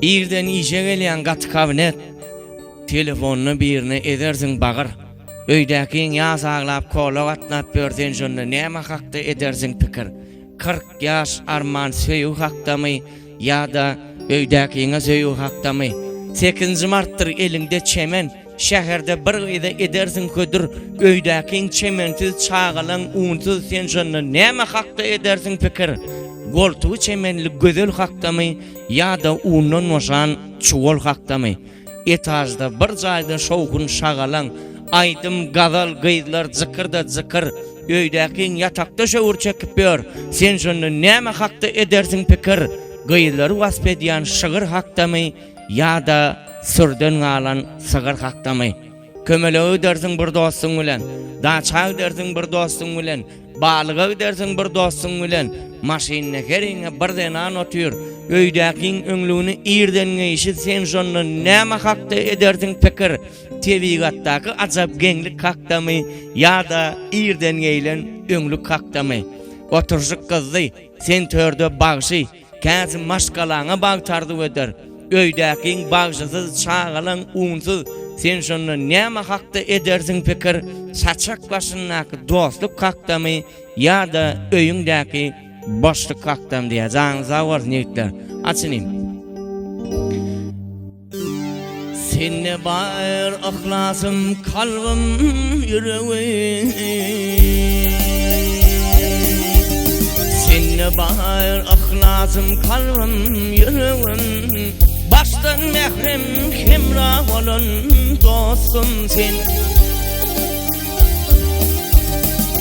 İrden işe gelen gat kabinet telefonunu birine edersin bağır. Öydäkin ýas aglap kolak atnap bersen şonu näme hakda edersin pikir. 40 yaş arman söýü hakdamy ýa-da öýdäkiňe söýü hakdamy. 8 martdyr elinde çemen, şäherde bir gyda edersin ködür. Öýdäkiň çemensiz çağalan unsuz sen şonu näme hakda edersin pikir. Goltuğu çemenli gözel hakdamy ýa-da undan moşan çuwal hakdamy. Etajda bir jaýda şowkun şagalan aydym gazal gyzlar zikirda zikir. Öýdäkiň ýatakda şöwür çekip ber. Sen şonu näme hakda edersin pikir. Gyzlary wasp edýän şygyr hakdamy ýa-da sürden galan sygyr hakdamy. Kömeleği dersin bir dostun bilen, daçağı dersin bir dostun bilen, balığı dersin bir dostun bilen, maşinine herine birden an otur. Öýdäkiň öňlüğüni irden geçip sen şonu näme hakda edersin pikir. Tebigatdaky ajap geňlik hakdamy ýa-da irden gelen öňlük hakdamy. Oturjyk gyzy sen törde bagşy, käzi maşgalaňa bagtardy eder. Öýdäkiň bagşysyz çağalan unsuz sen şonu näme hakda edersin pikir. Saçak başyndaky dostluk hakdamy ýa-da öýüňdäki boşluk hakdam diýäň zawar niýetler. Açynym. Senne bayır ahlasım kalbim yüreğim. Senne bayır ahlasım kalbim yüreğim. Baştan mehrem hemrah olan dostum sen.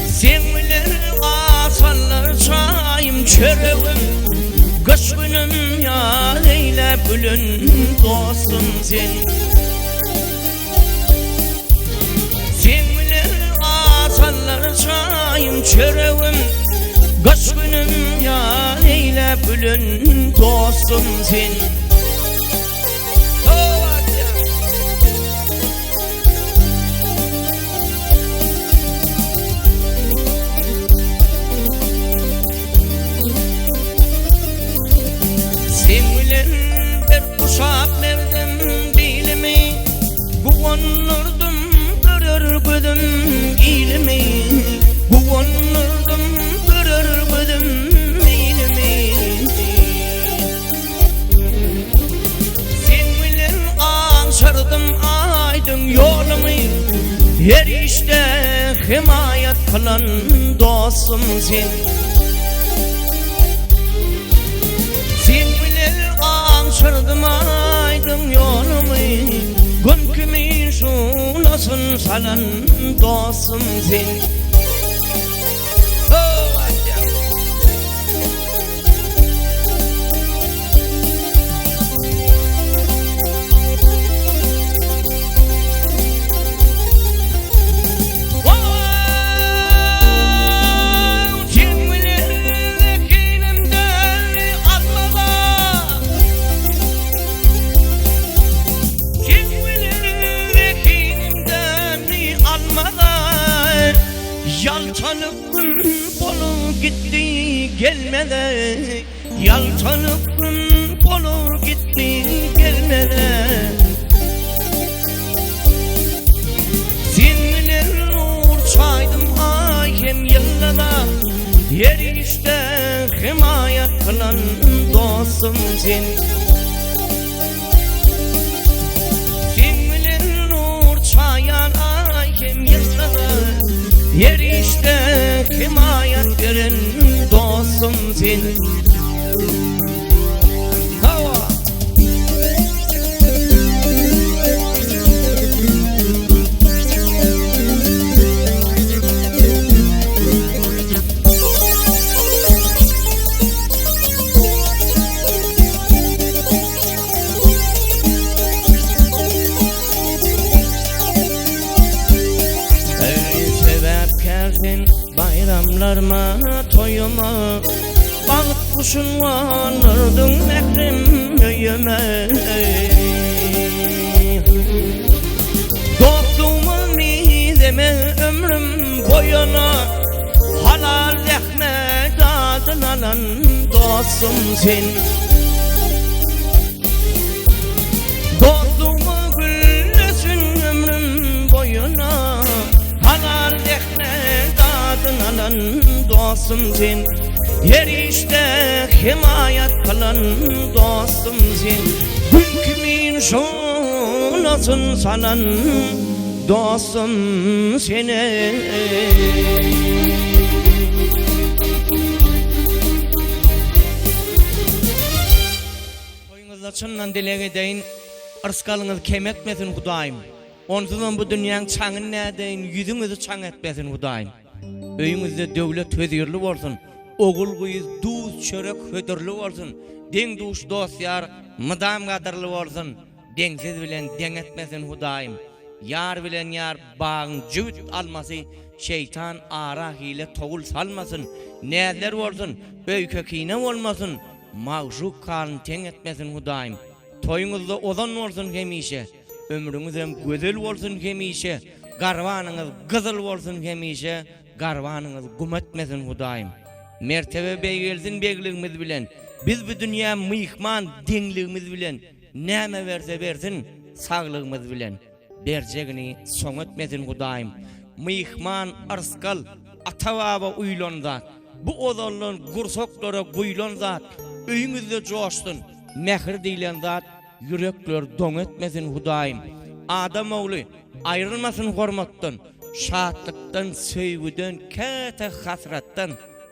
Sen bilir asallar çayım çöreğim. Kış günüm ya leyle bülün dostum sen. Sen bilir asallar çayım çöreğim. Kış günüm ya leyle bülün dostum sen. Uşak verdim dilimi, guvanırdım görür gözüm ilimi. Guvanırdım görür gözüm ilimi. Sen bilen ansırdım aydın yolumu, her işte himayet kılan dostum sen. Ansırdım aydın yolumu, gün kimi şulasın salan dostum sen. Yalçanıp gün bolu gitti gelmede. Yalçanıp gün bolu gitti gelmede. Seninle uçaydım ay hem yıllada. Yer işte himayet kılan dostum sen. Seninle uçayan ay hem yıllada. Yer işte himayet veren dostum sen. Hava. Bayramlarıma, toyuma, bağıt kuşun varırdın mehrim öyüme. Dostluğumun nizeme ömrüm boyuna, halal zahmet adın alan dostum sen. dostum sen. Her işte himayet kılan dostum sen. Gün kimin şolasın sanan dostum seni. Toyuňyzda çyndan dilek edeýin, ırsgalyňyz kem etmesin Hudaýym. Onsuzdan bu dünýäň çaňyny nädeýin, ýüzüňizi çaň etmesin Hudaýym. Öýüňizde döwlet hödürli bolsun, ogul gyýyz, duz, çörek hödürli bolsun. Deň duş dostýar, mydam gadyrly bolsun. Deňsiz bilen deň etmesin Hudaýym. Yar bilen yar bagyň jübüt almasy, şeytan ara hile togul salmasın. Näler bolsun, öýkökine bolmasın. Mağşuk kan teň etmesin Hudaýym. Toyuňyzda ozan bolsun hemişe. Ömrüňiz hem gözel bolsun hemişe. Garwanyňyz gyzyl bolsun hemişe. Garwanyňyz gum etmesin Hudaýym. Mertebe beýgelsin beýgligimiz bilen. Biz bu dünýä myhman deňligimiz bilen näme berse bersin saglygymyz bilen berjegini soň etmesin Hudaýym. Myhman arskal ata-baba uýlan zat. Bu ozallan gursoklara guýlan zat. Öýüňizde joşdun. Mehir diýilen zat yürekler doň etmesin Hudaýym. Adam ogly aýrylmasyn hormatdan, şatlykdan, söýgüden, käte hasratdan,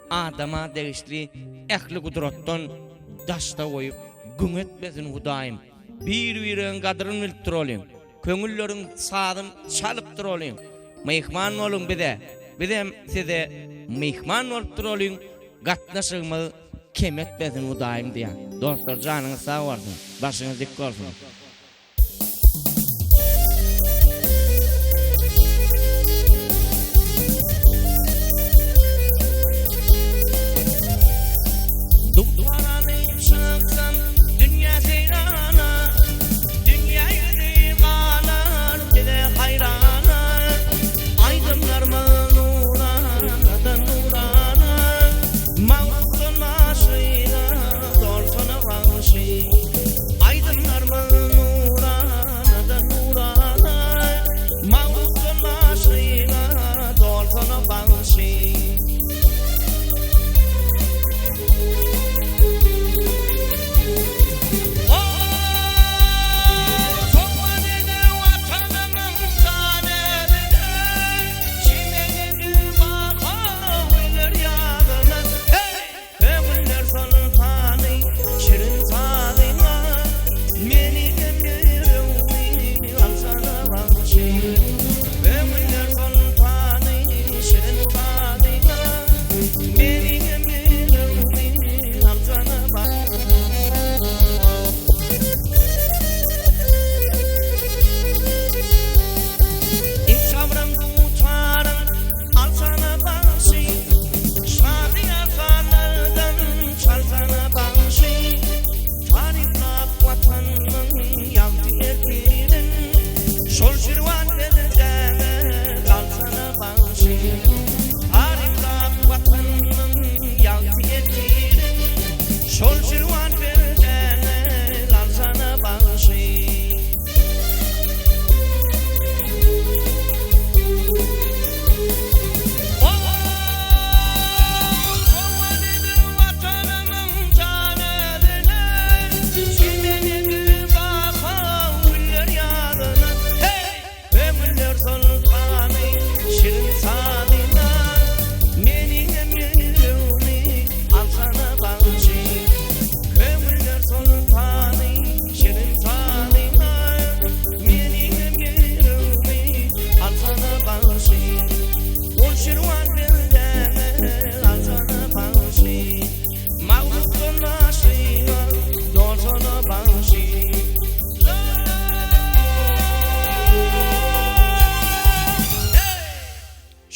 adama degişli ähli gudratdan daşda goýup gün etmesin Hudaýym. Bir-biriň gadryny bilip duralım. Köňülleriň saadyn çalyp duralım. Myhman bolun bize. Bizem size myhman bolup duralım. Gatnaşygymy kem etmesin Hudaýym diýär. Dostlar, janyňyz sag bolsun, başyňyz dik bolsun.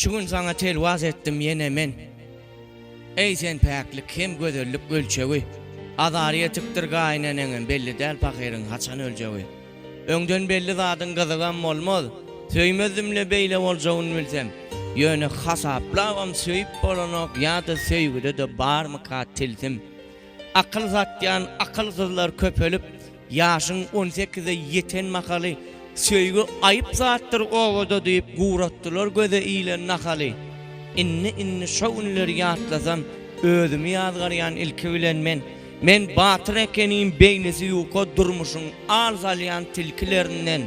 Şu gün sana telvaz ettim yine men. Ey sen päklik hem gözellik ölçeği. Adariye tıktır gaýnaneňin belli däl pakyryň haçan ölçeği. Öňden belli zadyň gyzygan bolmaz. Söýmezimle beýle boljagyny bilsem. Ýöne hasaplawam söýüp bolanok ýa-da söýgüde de barmy katilsim. Akyl zatýan akylsyzlar köpelip ýaşyň 18-e ýeten makaly söýgü aýyp zatdyr owada diýip guratdylar göze iýlen nakaly. inni şownları ýatlasam, özümi ýazgarýan ilki bilen men batyr ekenim beýnesi ýoko durmuşyň alzalyan tilkilerinden.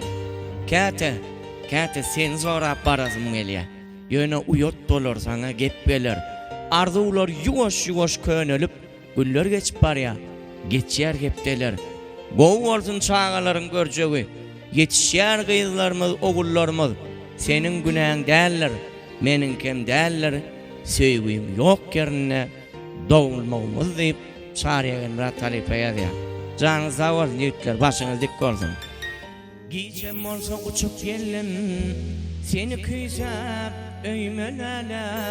Käte sen zorap barasym gelýär. Ýöne uyot dolar sana gep beler. Arzular ýuwaş könelip günler geçip barýar. Geçýär gepdeler. Gowy bolsun çağalaryň görjegi. Yetişýär gyzlarymyz, ogullarymyz. Senin günäň däller, meninkem däller. Söýgüm ýok ýerine dowulmagymyz diýip çarygen ratali peýär. Janyň zawar ýetler, başyňyz dik bolsun. Giyjem bolsa uçup gellim, seni küýsep öýmeneler.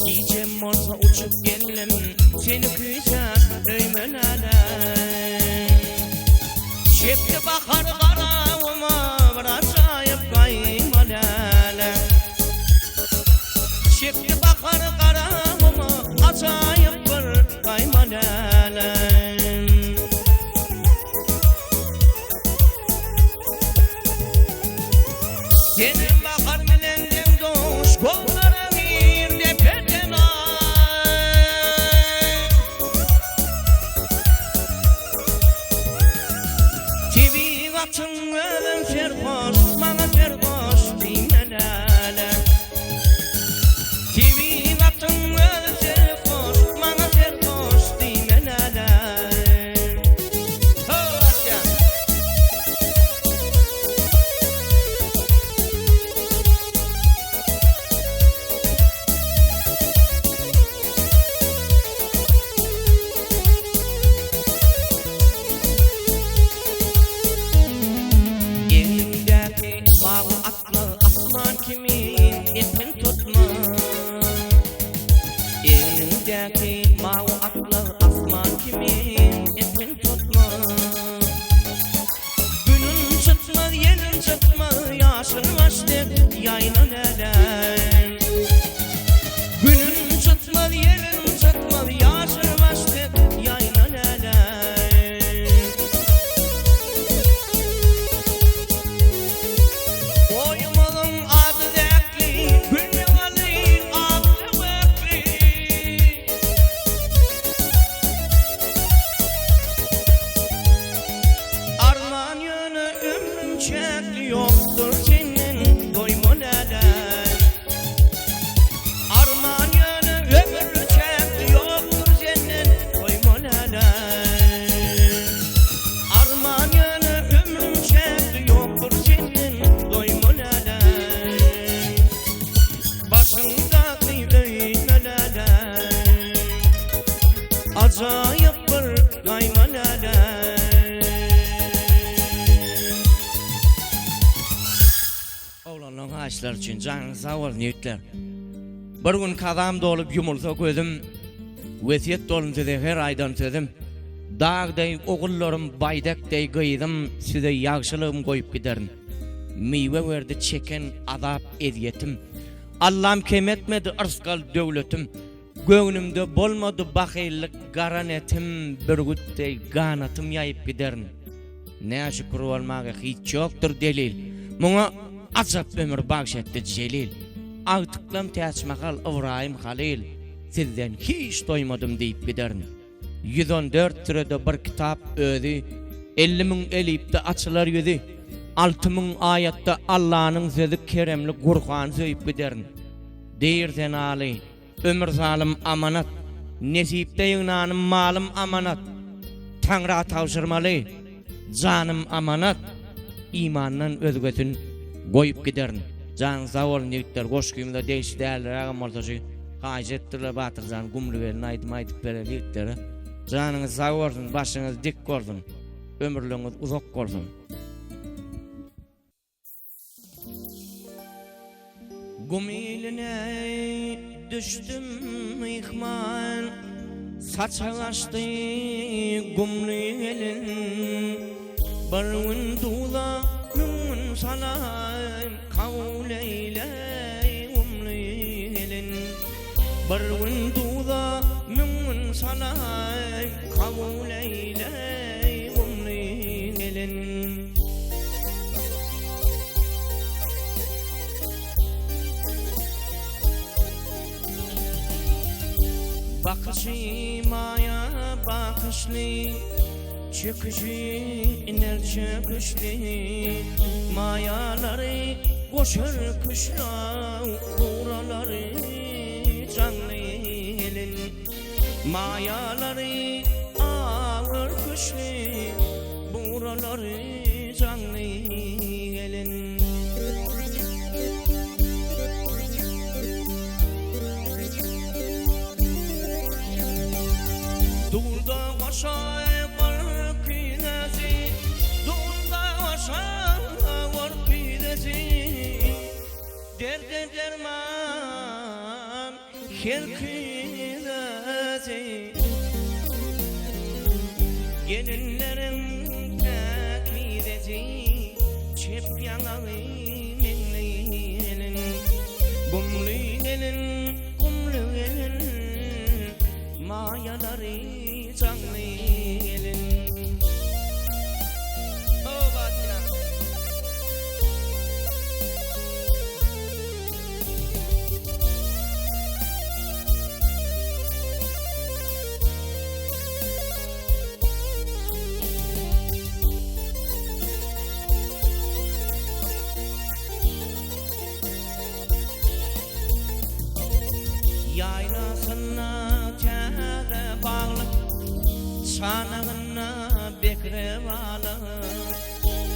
Giyjem bolsa uçup gellim, seni küýsep öýmeneler. Şepki bakar garawyma, bir ajaýyp gaýmalalar. Şepki bakar garawyma, ajaýyp bir gaýmalalar. Senin bakar bilen doş, gollara bir de petena. Tivi gatın ölüm serhoş, bana serhoş dinlenele. Tivi gatın ölüm serhoş, bana serhoş dinlenele. Mavi atlı asman kimi etkin tutma. Günün çıkma, yerin çıkma, yaşın başlık yaylan ele. Günün çıkma, yerin çıkma, yaşın başlık yaylan ele. Oymalım adı dekli, günü alı adı bekli. Çekli yoktur senin doymalalar. Arman yönü ömür çekli yoktur senin doymalalar. Arman yönü ömrüm çekli yoktur senin doymalalar. Başındaki öymelalar, acayip bir gaymalalar. Oğlanlar haşlar için canı sağol niyetler. Bir gün kazam dolup yumulsa gözüm, vesiyet dolunca da her aydan sözüm. Dağday oğullarım baydakday gıydım, size yağışılığım koyup giderim. Meyve verdi çeken azap eziyetim. Allah'ım kemetmedi ırskal devletim. Göğnümde bolmadı bakıylık garanetim, bir güttey ganatım yayıp giderim. Ne şükür olmağa hiç yoktur delil. Buna azap ömür bağışetti celil. Ağtıklam teçmakal İbrahim Halil. Sizden hiç doymadım deyip giderim. 114 türede bir kitap ödü. 50.000 elipte açılar yüzü. 6.000 ayette Allah'ın sözü keremli Kur'an söyüp giderim. Deyirsen Ali, ömür zalim amanat. Nesipte yığınanım malım amanat. Tanrı'a tavşırmalı, canım amanat. İmandan özgötün koyup giderin. Can zavol niyetler, hoş kıyımda değişik değerler ağam ortası. Kajettirler batırcan, kumlu verin, aydım böyle niyetleri. Canınız sağ olsun, başınız dik olsun. Ömürlüğünüz uzak olsun. Gumiline düştüm ihmal, saçalaştı gumlu elin. Barın dula mümün salam, kavleyle umlu elin. Barın dula mümün salam, kavleyle umlu elin. Taşımaya bakışlı, çıkışı iner çıkışlı, mayaları koşur kışla, buraları canlı elin. Mayaları ağır kışlı, buraları canlı elin. Dulda aşağı var kidesi, dulda aşağı var kidesi, derde derman her kidesi. Gelinlerin takidesi, çep yanalı minli elin. Kumlu elin, kumlu elin, mayaları canlı elin. Oh Batya. Yaylasına kâre bağlı, çanağına bekre bağlı,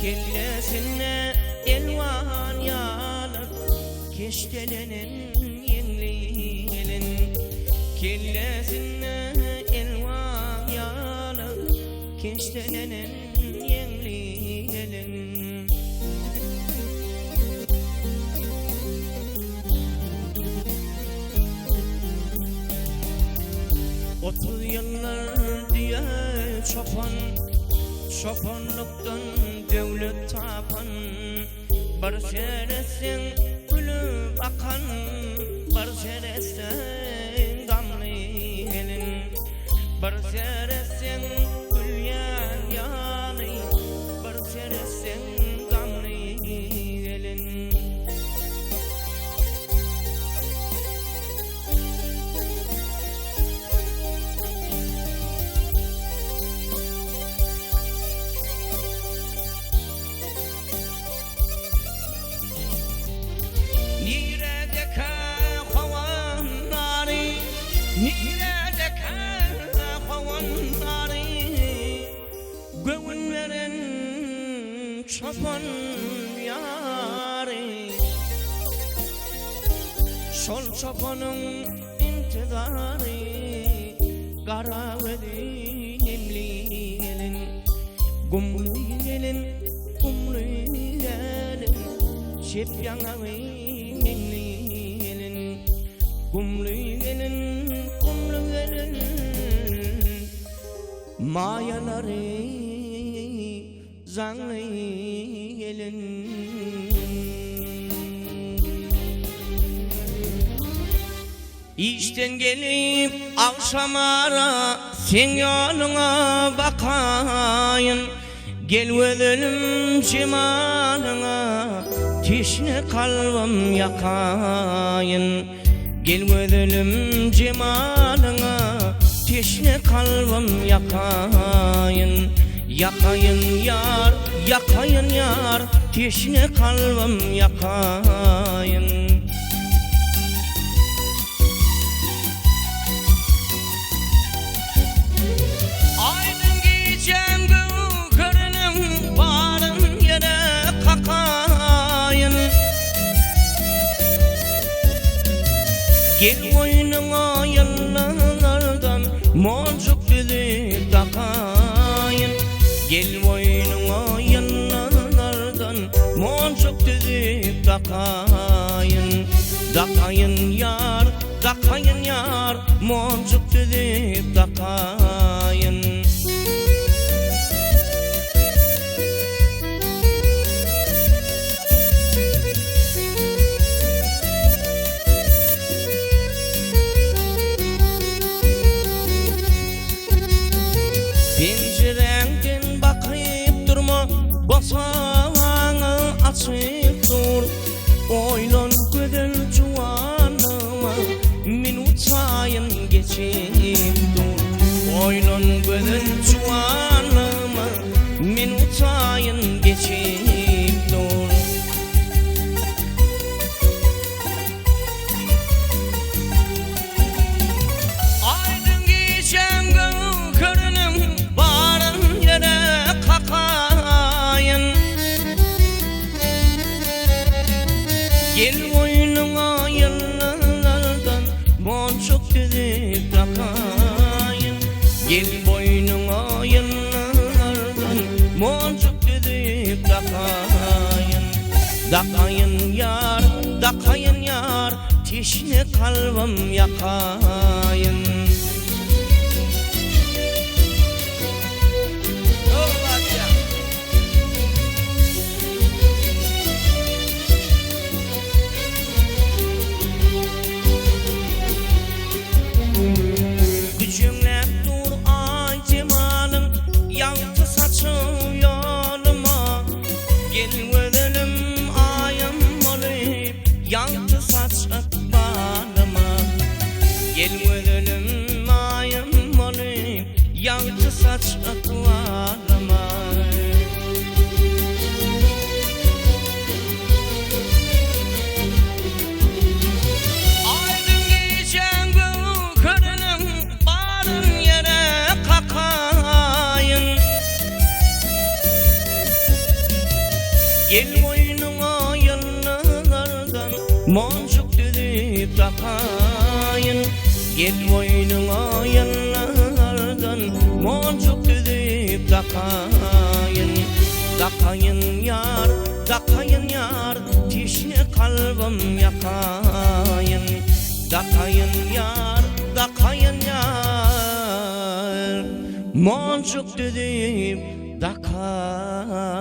kellesine elvan yalı, keşkelenin yenli elin. Kellesine elvan yalı, keşkelenin yenli elin. 30 yıllar diye çopanlıktan devlet tapan, bir şeresin gülüp akan, bir şeresin gamlı elin. Bir şeresin gülyen yanı, bir şeresin gamlı elin. Göğünlerin çoban yâri, sol çobanın intidarı, kara veli nemli elin. Kumlu elin, kumlu elin, şep yanalı nemli elin. Kumlu elin, kumlu elin, mayaları canlı elin. İşten gelip akşamara sen yoluna bakayın, gel ölüm cemalına teşne kalbim yakayın. Gel ölüm cemalına teşne kalbim yakayın. Yakayın yar, yakayın yar, teşne kalbim yakayın. Aydın giyeceğim göğürünüm, barın yere kakayın. Gel boynuma yıllardan moncuk düdük takayın. Gel boynuna yanlardan moncuk düdük takayın. Takayın yar, takayın yar, moncuk düdük takayın. Pencerenden bakıp durma, basağını açıp dur. Oylan güzel cuanıma, min uçayım geçip dakayın yar, teşne kalbim yakayın. Gücümle dur ay cemalın, yaktı saçın yoluma. Gel ölelim ayım olup, yaktı saç akbalıma. Gel ölelim ayım olup, yaktı saç akbalıma. Aydın geçen gökörünün barın yere kakayın. Gel boynuna yıllardan moncuk düdüp takayın. Gel boynuna yıllardan moncuk düdüp takayın. Dakayın yar, teşne kalbim yakayın. Dakayın yar, moncuk düdüp dakayın.